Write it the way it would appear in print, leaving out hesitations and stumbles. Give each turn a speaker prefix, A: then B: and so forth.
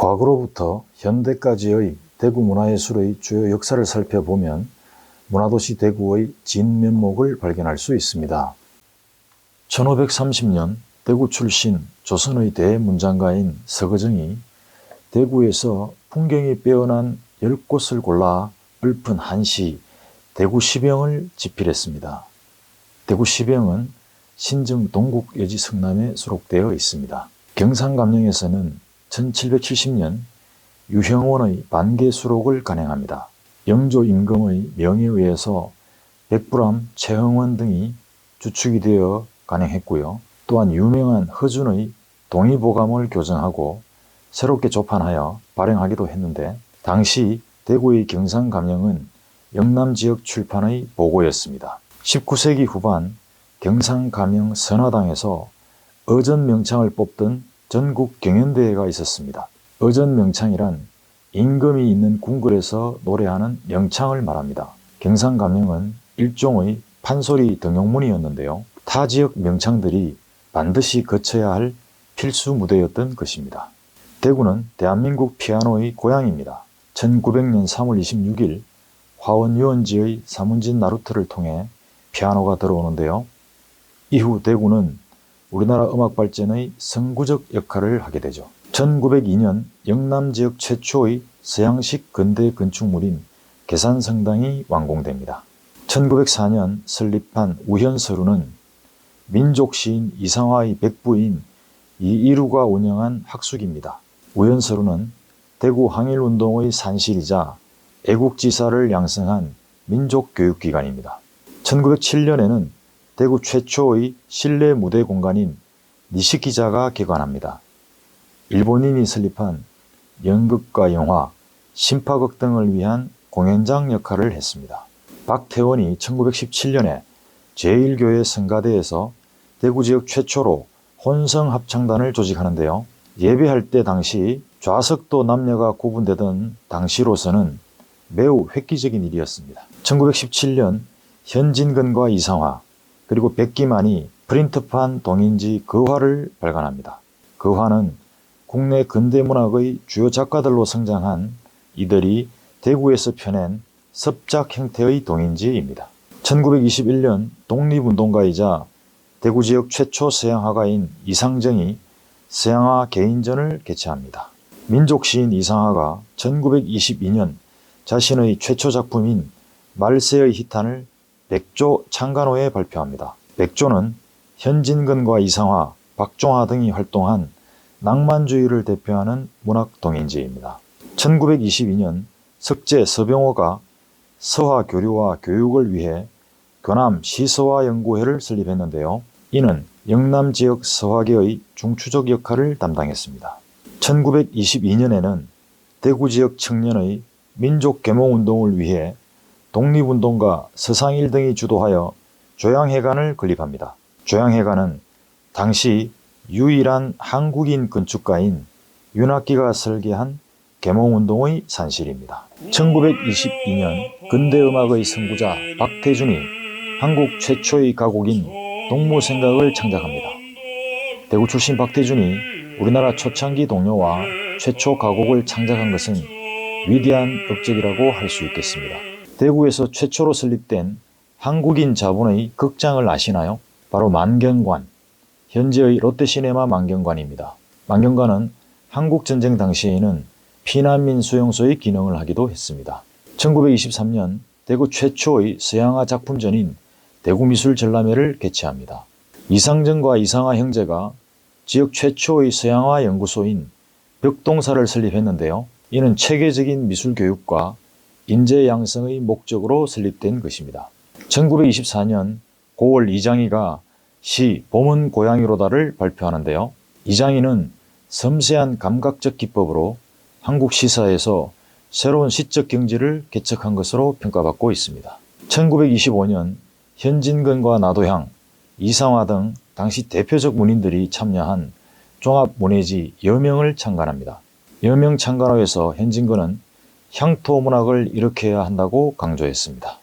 A: 과거로부터 현대까지의 대구 문화예술의 주요 역사를 살펴보면 문화도시 대구의 진면목을 발견할 수 있습니다. 1530년 대구 출신 조선의 대문장가인 서거정이 대구에서 풍경이 빼어난 10곳을 골라 읊은 한시 대구시병을 집필했습니다. 대구시병은 신증 동국여지 성남에 수록되어 있습니다. 경상감령에서는 1770년 유형원의 반계수록을 간행합니다. 영조 임금의 명에 의해서 백부람 최흥원 등이 주축이 되어 간행했고요. 또한 유명한 허준의 동의보감을 교정하고 새롭게 조판하여 발행하기도 했는데, 당시 대구의 경상감령은 영남지역 출판의 보고였습니다. 19세기 후반 경상감령 선화당에서 어전명창을 뽑던 전국 경연대회가 있었습니다. 어전명창이란 임금이 있는 궁궐에서 노래하는 명창을 말합니다. 경상감령은 일종의 판소리 등용문이었는데요. 타 지역 명창들이 반드시 거쳐야 할 필수 무대였던 것입니다. 대구는 대한민국 피아노의 고향입니다. 1900년 3월 26일 화원 유원지의 사문진 나루터를 통해 피아노가 들어오는데요. 이후 대구는 우리나라 음악 발전의 선구적 역할을 하게 되죠. 1902년 영남지역 최초의 서양식 근대 건축물인 계산성당이 완공됩니다. 1904년 설립한 우현서루는 민족시인 이상화의 백부인 이이루가 운영한 학숙입니다. 우현서루는 대구 항일운동의 산실이자 애국지사를 양성한 민족교육기관입니다. 1907년에는 대구 최초의 실내 무대 공간인 니시키자가 개관합니다. 일본인이 설립한 연극과 영화, 심파극 등을 위한 공연장 역할을 했습니다. 박태원이 1917년에 제1교회 성가대에서 대구 지역 최초로 혼성합창단을 조직하는데요. 예배할 때 당시 좌석도 남녀가 구분되던 당시로서는 매우 획기적인 일이었습니다. 1917년 현진근과 이상화 그리고 백기만이 프린트판 동인지 거화를 발간합니다. 거화는 국내 근대문학의 주요 작가들로 성장한 이들이 대구에서 펴낸 섭작 형태의 동인지입니다. 1921년 독립운동가이자 대구 지역 최초 서양화가인 이상정이 서양화 개인전을 개최합니다. 민족시인 이상화가 1922년 자신의 최초 작품인 말세의 희탄을 백조 창간호에 발표합니다. 백조는 현진근과 이상화, 박종화 등이 활동한 낭만주의를 대표하는 문학 동인지입니다. 1922년 석재 서병호가 서화 교류와 교육을 위해 교남 시서화연구회를 설립했는데요. 이는 영남 지역 서화계의 중추적 역할을 담당했습니다. 1922년에는 대구 지역 청년의 민족 계몽운동을 위해 독립운동가 서상일 등이 주도하여 조양회관을 건립합니다. 조양회관은 당시 유일한 한국인 건축가인 윤학기가 설계한 계몽운동의 산실입니다. 1922년 근대음악의 선구자 박태준이 한국 최초의 가곡인 동무생각을 창작합니다. 대구 출신 박태준이 우리나라 초창기 동요와 최초 가곡을 창작한 것은 위대한 업적이라고 할 수 있겠습니다. 대구에서 최초로 설립된 한국인 자본의 극장을 아시나요? 바로 만경관, 현재의 롯데시네마 만경관입니다. 만경관은 한국전쟁 당시에는 피난민 수용소의 기능을 하기도 했습니다. 1923년 대구 최초의 서양화 작품전인 대구미술전람회를 개최합니다. 이상정과 이상화 형제가 지역 최초의 서양화 연구소인 벽동사를 설립했는데요. 이는 체계적인 미술교육과 인재 양성의 목적으로 설립된 것입니다. 1924년 9월 이장희가 시 봄은 고양이로다를 발표하는데요. 이장희는 섬세한 감각적 기법으로 한국 시사에서 새로운 시적 경지를 개척한 것으로 평가받고 있습니다. 1925년 현진근과 나도향, 이상화 등 당시 대표적 문인들이 참여한 종합문예지 여명을 창간합니다. 여명 창간호에서 현진근은 향토문학을 일으켜야 한다고 강조했습니다.